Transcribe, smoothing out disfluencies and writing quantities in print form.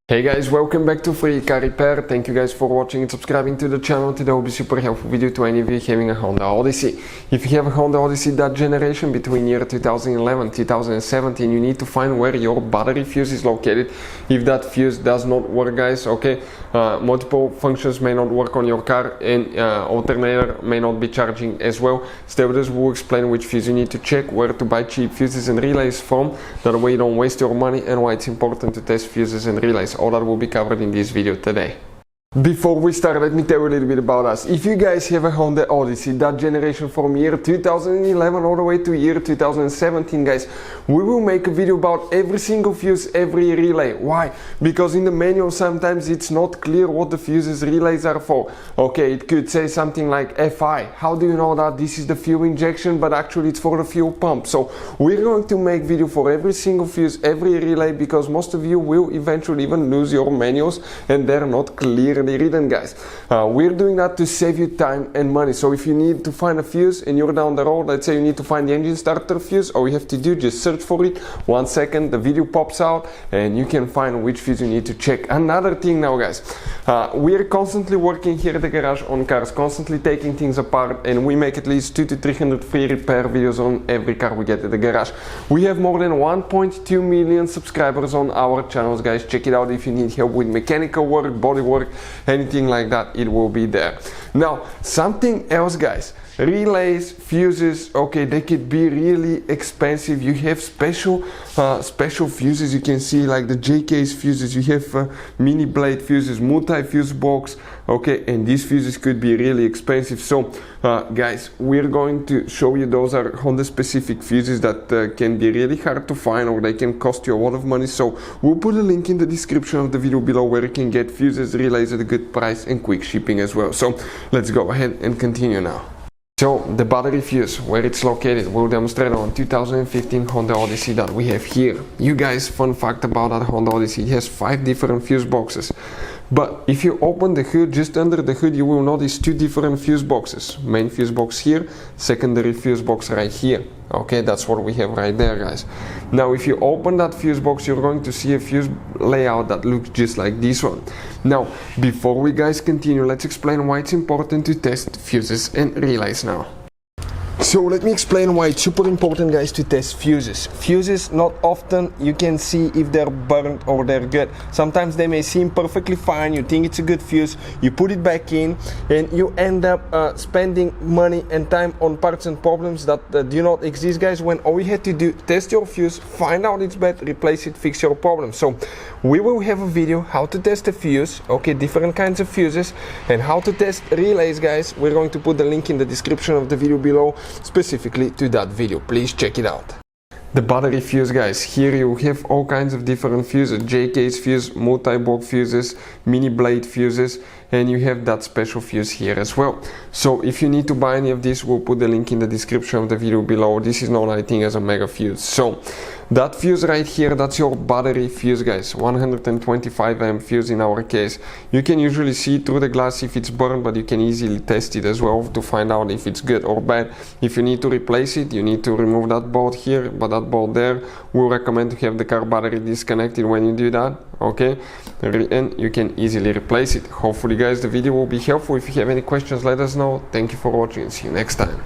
Hey guys, welcome back to Free Car Repair. Thank you guys for watching and subscribing to the channel. Today will be super helpful video to any of you having a Honda Odyssey. If you have a Honda Odyssey that generation between year 2011 2017, you need to find where your battery fuse is located. If that fuse does not work, guys, okay, multiple functions may not work on your car, and alternator may not be charging as well. Stay with us, we'll explain which fuse you need to check, where to buy cheap fuses and relays from, that way you don't waste your money, and why it's important to test fuses and relays. All that will be covered in this video today. Before we start, let me tell you a little bit about us. If you guys have a Honda Odyssey, that generation from year 2011 all the way to year 2017, guys, we will make a video about every single fuse, every relay. Why? Because in the manual sometimes it's not clear what the fuses relays are for. Okay, it could say something like FI. How do you know that this is the fuel injection, but actually it's for the fuel pump? So we're going to make video for every single fuse, every relay, because most of you will eventually even lose your manuals and they're not clearly written, guys. We're doing that to save you time and money. So if you need to find a fuse and you're down the road, let's say you need to find the engine starter fuse, all you have to do, just search for it. 1 second, the video pops out and you can find which fuse you need to check. Another thing now, guys, we're constantly working here at the garage on cars, constantly taking things apart, and we make at least 200 to 300 free repair videos on every car we get at the garage. We have more than 1.2 million subscribers on our channels, guys. Check it out if you need help with mechanical work, body work, anything like that, it will be there. Now, something else, guys. Relays, fuses, okay, they could be really expensive. You have special fuses, you can see, like the J-case fuses. You have mini blade fuses, multi-fuse box, okay, and these fuses could be really expensive. So guys, we're going to show you, those are Honda specific fuses that can be really hard to find, or they can cost you a lot of money. So we'll put a link in the description of the video below where you can get fuses, relays at a good price and quick shipping as well. So let's go ahead and continue now. So the battery fuse, where it's located, we'll demonstrate on 2015 Honda Odyssey that we have here. You guys, fun fact about that Honda Odyssey, it has 5 different fuse boxes. But if you open the hood, just under the hood, you will notice 2 different fuse boxes. Main fuse box here, secondary fuse box right here. Okay, that's what we have right there, guys. Now, if you open that fuse box, you're going to see a fuse layout that looks just like this one. Now, before we guys continue, let's explain why it's important to test fuses and relays now. So let me explain why it's super important, guys, to test fuses. Fuses, not often you can see if they're burnt or they're good. Sometimes they may seem perfectly fine, you think it's a good fuse, you put it back in, and you end up spending money and time on parts and problems that do not exist, guys, when all you had to do, test your fuse, find out it's bad, replace it, fix your problem. So we will have a video how to test a fuse, okay, different kinds of fuses, and how to test relays, guys. We're going to put the link in the description of the video below, specifically to that video. Please check it out. The battery fuse, guys, here you have all kinds of different fuses, J-case fuse, multi-block fuses, mini blade fuses, and you have that special fuse here as well. So if you need to buy any of these, we'll put the link in the description of the video below. This is known, I think, as a mega fuse. So that fuse right here, that's your battery fuse, guys, 125 amp fuse in our case. You can usually see through the glass if it's burned, but you can easily test it as well to find out if it's good or bad. If you need to replace it, you need to remove that bolt here, but that bolt there, we'll recommend to have the car battery disconnected when you do that, okay, and you can easily replace it. Hopefully, guys, the video will be helpful. If you have any questions, let us know. Thank you for watching and see you next time.